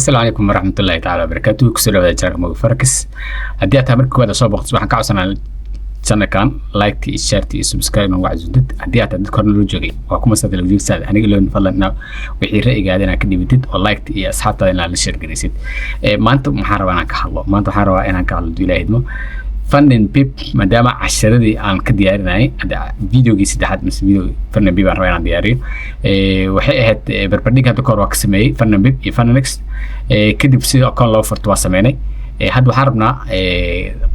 السلام عليكم ورحمة الله تعالى وبركاته. كسر ولا جرى مفركس هدي أتابعك كذا صوب صباح كعسنا channel كان لايك شير سبسكرايب ووعد زدت هدي أتابعك كورن لوجي وأكون مثلا الفيديو ساد أنا قلنا نفضلنا وحير رأي قاعدين أكيد بديت ولايك يا أصحاب تاني على الشير جريسيد ما أنتم محاربة أنا كحلو ما أنتم محاربة أنا كحلو دولا إدمو فنن بيب مدام عشرة دي أنا كديارناي هذا فيديو جي سدحت مس فيديو فنن بيب أنا وين دياري وحقيقة بربرديك هذا كور وكسمي فنن بيب يفننكس كده بصير أكون لو فرتوا سمعني هذا حربنا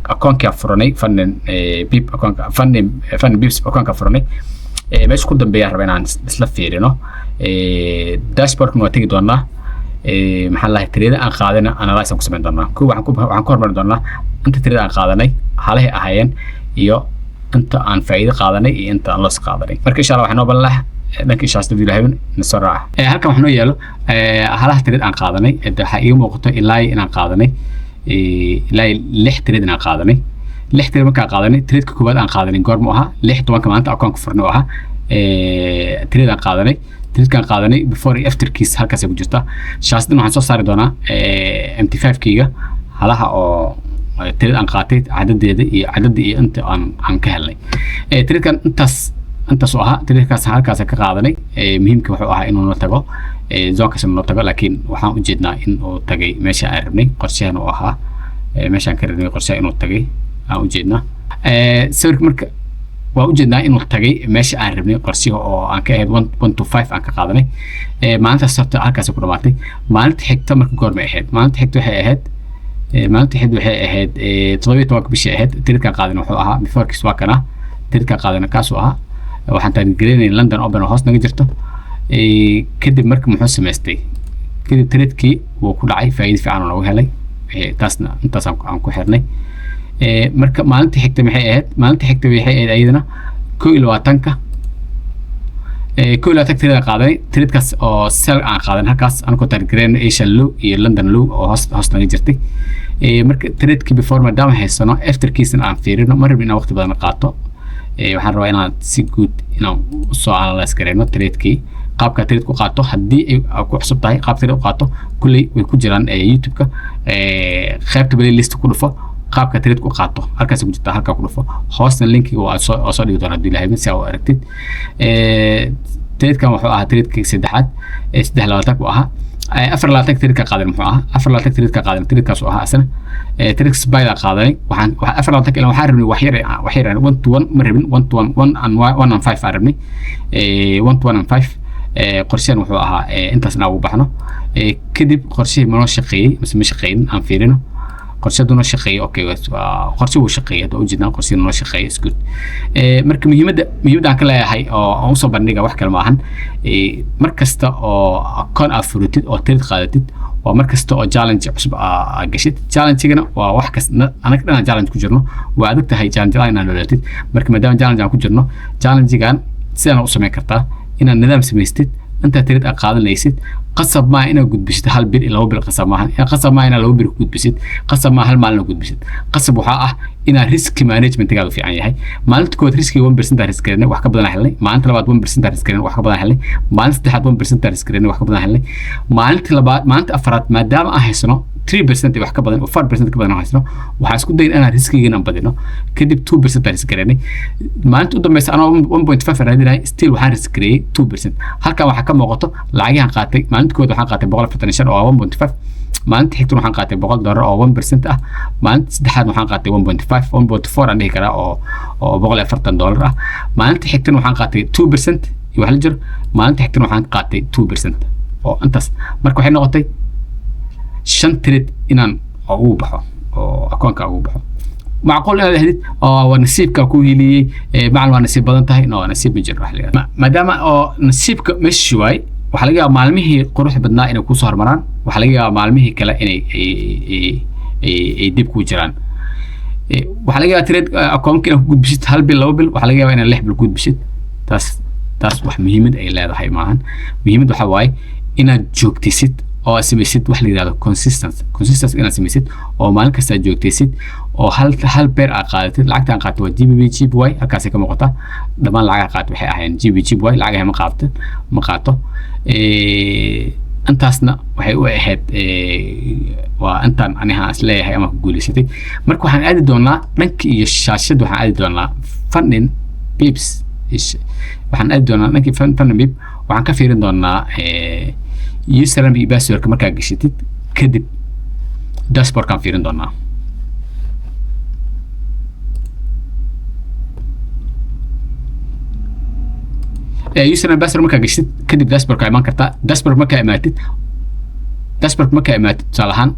أكون كافروني فنن بيب أكون فنن بيبس أكون كافروني مش كودن بيار بين عن سلفيرينو داشبورد نوتيجي دونا محلها تريد أن قادنا أنا رايس أقسم دونا كو عن كور دونا أنت تريد أن قادني حاله أحيان يو أنت عن فائدة قادني أنت عن لص قادني مركز إن شاء الله إحنا بالله لكن شاست فيديو هاي نسرع هالكم إحنا يلو حاله تريد أن قادني إذا حقيقي موقته إلاي إن قادني إلاي لح تريد أن قادني لح تريد مكان قادني تريد كوباد أن قادني قرموها لح طبعا كمان أنت أكون كفرنوها تريد أن قادني تريد كان قادني before after kiss هالكاس يبغى جستا شاستنا عن صار دونا MT5 كيجا حالها أو تريد أن قاتيت عدد أنت عن كهلي تريد كان أنت سوها تريد كاس هالكاس كقادني مهم كوحوها إنه نتجو زون كسم نتجو لكن وحنا جدنا إنه تجي ماشي عربني قرشة إنه وها ماشي كردني قرشة إنه تجي أو جدنا سورك مرك وجدنا إنه تجي ماشي عربني قرشة أو عن كهد 1 to 5 عن كقادني ما أنت صرت هالكاس كراماتي ما أنت حكت مرك قرم أحد ما أنت حكت أحد ما أنت حد وحيد طلبت وقت بشيء تريد كان قادنا وحوها before كسوا كنا تريد كان قادنا كاسوها وحتى نجرين لندن أوبن وهاس نجرته كده مركب محس مستي كده تريد كي وكل عاي فايد في عنو هلي تاسنا أنت سام عن كحرني مركب ما أنت حكت محيد ما أنت حكت بحيد أيضنا كل واتنكا كل وقت تريد قادني تريد كاس أو سل عن قادن هكاس أنا كنت أرجعين إيش اللو لندن لو أو هاس نجرتي مركب تريد كي before ما دام حسنا after كيسن عن فيرنا مرة بينا وقت بدنا قاطع waxaan rabaa inaan si guud inaan soo analyze gareyno trade-kii qaabka trade ku qaato haddii ay ku cusub tahay qaab trade u qaato kulli way ku jiraan YouTube-ka qaybta playlist ku dhufo qaabka trade ku qaato halkaas ku jirta halka ku dhufo hoosna linkiga waa soo dhigi doonaa hadii ilaahay si aad u aragtid trade-kan wuxuu ahaa trade-kii saddexaad 3 ku ahaa afar laatan trade ka qaadan muxuu ahaa afar laatan trade ka qaadan trade kaas oo ahaa asana trade spy la qaadanay waxaan afar laatan ilaa waxaan rabnay wax yar 1 to 1 ma rabin 1 to 1 and 5 rabnay 1 to 1 and 5 qorshahan wuxuu ahaa intaasna ugu baxno kadib qorshihii ma noo shaqeeyay mise ma shaqeyn aan fiirino qorshaduna shaqeeyay okay qorshe uu shaqeeyay hadda u jeednaa qorshe noo shaqeeyay is good marka muhiimadda aan ka leeyahay oo aan soo bandhiga wax kale ma ahan markasta oo akoon aad furitid oo trade qaadatid waa markasta oo challenge cusub aad gashid challenge-gana waa wax kasta anaga dhan challenge ku jirno waa adag tahay challenge inaad noolaatid marka maadaama challenge aan ku jirno challenge-gan sidaan u sameyn kartaa inaad nidaam samaystid أنت تريد أقاعد ليست قصب ما أنا قد بشت هالبير إلا هو بالقصب ما قصب ما أنا لو بير قد بشت قصب ما هالمال لو قد بشت قصب وحقه إن ريسك مانجمنت قالوا في عيني هاي ما أنت كود ريسكي 1% ريسك لنا وحكي بدنا حلي ما أنت لبعض 1% ريسك لنا وحكي بدنا حلي ما أنت تحت 1% ريسك لنا وحكي بدنا حلي ما أنت لبعض ما أنت أفراد ما دام أحسنه 3% وحكي بدنا و 4% كبدنا أحسنه وحاسكون دين أنا ريسكي جنا بدنا كده 2% ريسك لنا ما أنت قدام بس أنا 1.5 هذه ستيل وحان ريسك لي 2% هالك وحكي موقته لعجها قاتل ما أنت كود وحان قاتل بقول فتنشر أو 1.5 ما أنت حكتون وحان قاتل بقول دولار أو 1% ما أنت سدحات وحان قاتل 1.5 1.4 عندي كلا أو بقول $14 ما أنت حكتون وحان قاتل 2% يوحلجر ما أنت حكتون وحان قاتل 2% أو أنت مركو حين نقطي شن تريد إنان أوبحه أو أكونك أوبحه معقول أنا هديت ونسيبك كوي لي معلومة نسيب بدن تهي نو نسيب مجرد راح ليه ما دام نسيبك مش شوي وحلاقيها معلمه قروح بدنا إنه كوسهر مران وحلاقيها معلمه كلا إنه يديب كوجران وحلاقيها تريد أكونك إنه كود بشيت هالبل لوبل وحلاقيها إنه اللح بالكود بشيت تاس وح مهمد أي لا هاي معهن مهمد وحواي إنه جوكتيسيت oo samaysid wax la yiraahdo consistency inaad samaysid oo maalin kasta joogtaysid oo hal beer aad qaadatid lacagta aan qaato waa GBY halkaas ka muuqata dhamaan lacag qaato waxay ahayn GBY lacagaha ma qaato intaasna waxay u ahayd waa intaan aniga isleeyahay ama ku guuleysatay marka waxaan aadi doonaa dhankii iyo shaashada waxaan aadi doonaa funding pips waxaan aadi doonaa dhankii funding pip waxaan ka fiirin doonaa username iyo passwordka markaa gashatid kadib dashboard kan fiirin doonaa username password markaa gashatid kadib dashboard ka iman kartaa dashboard markaa imaatid tusaalahaan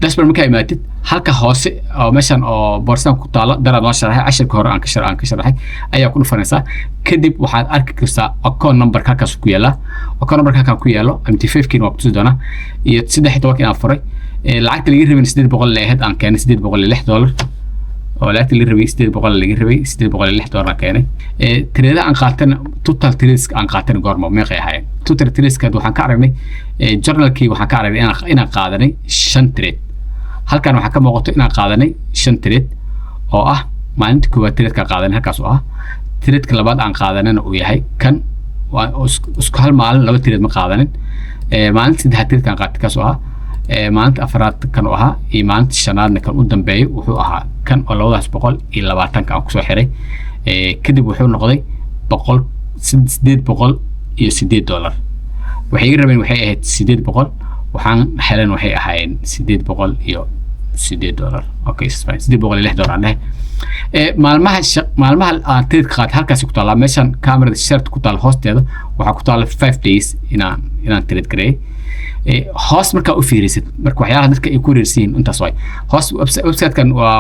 dashboard markaa imaatid halka hoose oo meeshan oo boorsan ku taalo daraad noo sharaxay cashirka hore aan ka sharaxay ayaa ku dhufanaysaa kadib waxaad arki kartaa account number halkaas ku yaala account number halkan ku yaalo MT5 kiin waa ku tusi doonaa iyo 13 inaan furay lacagta laga rabay 800 leeyahay aan keenay $806 oo lacagta laga rabay 800 laga rabay $806 aan keenay trade aan qaatana total trades aan qaatana goorma meeqay ahaayeen total trades ka waxaan ka aragnay journalkii waxaan ka aragnay inaan qaadanay 5 trade halkan waxaa ka muuqato inaan qaadanay 5 trade oo ah maalintii koowaad trade ka qaadanay halkaas oo ah trade ka labaad aan qaadanayna uu yahay kan waa isku hal maalin laba trade ma qaadanin maalintii saddexaad trade kan qaatay kaas oo ah maalinta afraad kan oo ahaa iyo maalinta shanaadna kan u dambeeyay wuxuu ahaa kan oo 220 aan kusoo xiray kadib wuxuu noqday $808 waxay iga rabeen waxay ahayd 800 waxaan helan waxay ahaayeen $808 okay fine $806 aan dhahay maalmaha aan trade qaat halkaas ku taala meeshan kamerada shirt ku taal hoosteeda waxa ku taala 5 days inaan trade gareey hoos markaa u fiirisid marka waxyaalaha dadka ay ku reersiin intaas way hoos website-kan waa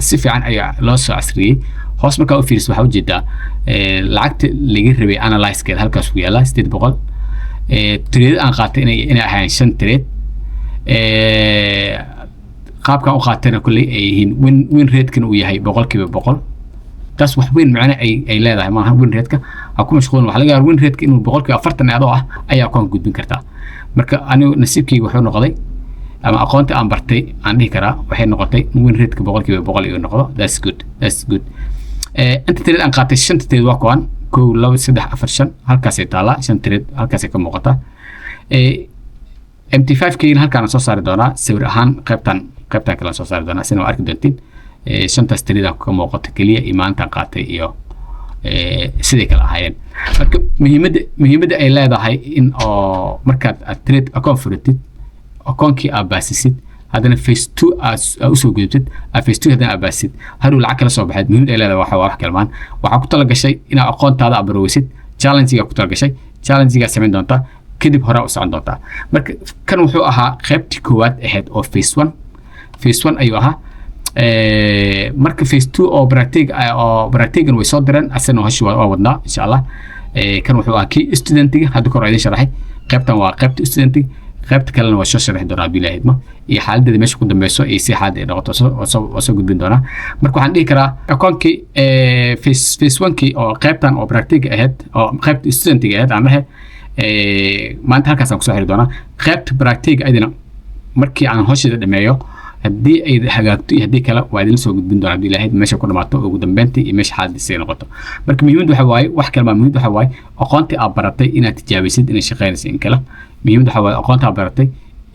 si fiican ayaa loo soo casriyay hoos markaa u fiirisid waxa u jeedaa lacagta laga rabay analyze-keeda halkaas ku yaala 800 trade aan qaatay inay ahaayeen 5 trade qaabkan u qaatayna kulli ay yihiin win rate-kan uu yahay 100% taas wax weyn macna ay leedahay maaha win rate-ka ha ku mashquulin waxa laga yaabaa win rate-ka inuu 40% adoo ah ayaa ku gudbin kartaa marka anigu nasiibkayga wuxuu noqday ama aqoonta aan bartay aan dhihi karaa waxay noqotay win rate-ka 100% inuu noqdo that's good inta trade aan qaatay 5 trade waa kuwan 1 2 3 4 5 halkaas ay taala 5 trade halkaas ay ka muuqata MT5 kiin halkaan soo saari doonaa sawir ahaan qaybtan kala soo saari doonaa sina arki doontiin shanta trade ka muuqata kaliya imaanta qaatay iyo sidii kala ahaayeen marka muhiimadda ay leedahay in oo markaad trade account furatid account-kii aad baasisid haddana phase 2 aad u soo gudubtid phase 2 haddana aad baasisid hadhow lacag kala soo baxayd muhiimad ay leedahay wax kalmaan waxaa ku tala gashay inaad aqoontaada abaroweysid challenge-ga ku tala gashay challenge-ga samayn doontaa kadib hore u socon doontaa marka kan wuxuu ahaa qaybtii koowaad ahayd oo phase 1 ayuu ahaa marka phase 2 oo practical way soo direen asana hoshi waa wadnaa insha Allah kan wuxuu ahaa kii studentiga hadda kor idin sharaxay qaybtan waa qaybta studentiga qaybta kalena waa soo sharaxi doonaa bilaahid ma iyo xaaladda meesha ku dambayso iyo si xaalad ay noqoto soo gudbin doonaa marka waxaan dhihi karaa account-kii phase 1-kii oo qaybtan oo practical ahayd oo qaybta studentiga ahayd aan dhahay maanta halkaas aan kusoo xiri doonaa qaybta practical ayadana markii aan hawsheeda dhameeyo haddii ay hagaagto iyo haddii kale waa idin soo gudbin doonaa bilaahid meesha ku dhamaato ugu dambeyntii iyo meesha xaaladdiisa ay noqoto marka muhiimaddu waxa waaye wax kale ma muhiimad waxa waaye aqoontii aad baratay inaad tijaabisid inay shaqeynayso in kale muhiimad waxa waaye aqoonta aad baratay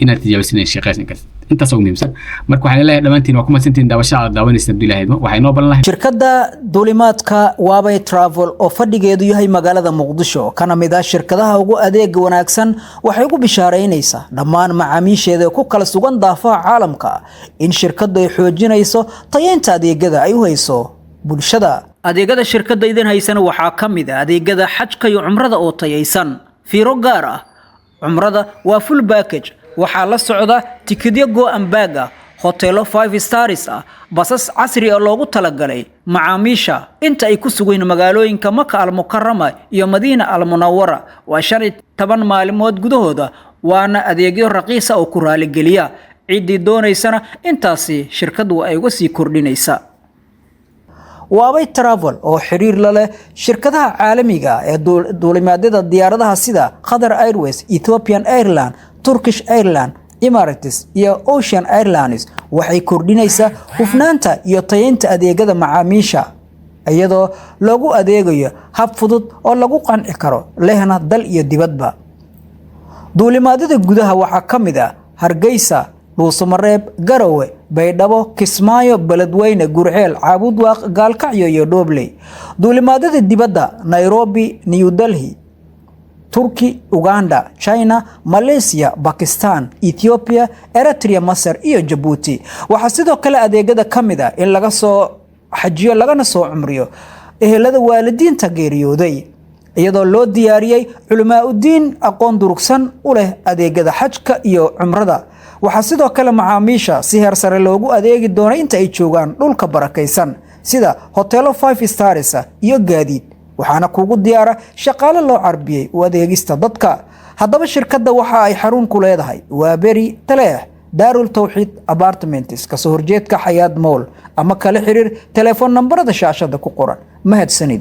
inaad tijaabisid inay shaqeynayso in kale intaas ugu muhiimsan marka waxaan leeyahay dhamaantiin waa ku mahadsantihiin daawashada aad daawanaysa bilaahid waxay noo balan lahayd shirkadda duulimaadka Waabay Travel oo fadhigeedu yahay magaalada Muqdisho kana mid ah shirkadaha ugu adeeg wanaagsan waxay ugu bishaareynaysaa dhammaan macaamiisheeda ku kala sugan daafaha caalamka in shirkaddu ay xoojinayso tayeynta adeegyada ay u hayso bulshada adeegyada shirkadda idin haysan waxaa ka mid ah adeegyada xajka iyo umrada oo tayeysan fiiro gaar ah umrada waa full package waxaa la socda tikidyo go and bag ah hotelo 5 stars ah basas casri ah loogu talagalay macaamiisha inta ay ku sugan magaalooyinka Makka al-Mukarrama iyo Madiina al-Munawwara waa 15 maalmood gudahooda waana adeegyo raqiis ah oo ku raali geliya cidii doonaysana intaasi shirkadu ay uga sii kordhinaysa Waabay Travel oo xiriir la leh shirkadaha caalamiga ah ee duulimaadada diyaaradaha sida Qatar Airways, Ethiopian Airlines, Turkish Airlines, Emirates iyo Ocean Airlines waxay kordhinaysaa hufnaanta iyo tayeynta adeegyada macaamiisha iyadoo loogu adeegayo hab fudud oo lagu qanci karo lehna dal iyo dibadba. duulimaadyada gudaha waxaa ka mid ah Hargeysa, Dhuusamareeb, Garowe, Baydhabo, Kismaayo, Beledweyne, Gurceel, Caabudwaaq, Gaalkacyo iyo Dhobley. duulimaadyada dibadda Nairobi, New Delhi, Turkey, Uganda, China, Malaysia, Pakistan, Ethiopia, Eritrea, Masar iyo Djibouti. waxaa sidoo kale adeegyada ka mid ah in laga soo xajiyo lagana soo cumriyo ehelada waalidiinta geeriyooday, iyadoo loo diyaariyay culimaadudiin aqoon durugsan u leh adeegyada xajka iyo cumrada. waxaa sidoo kale macaamiisha si heer sare loogu adeegi doona inta ay joogaan dhulka barakaysan sida hoteelo 5 stars iyo gaadiid, waxaana kugu diyaara shaqaale loo carbiyay u adeegista dadka. haddaba shirkadda waxa ay xarun ku leedahay waa beri taleex Daarul Tawxiid Apartments ka soo horjeedka Xayaat Mall, ama kala xiriir telefoon nambarada shaashada ku qoran. mahadsanid.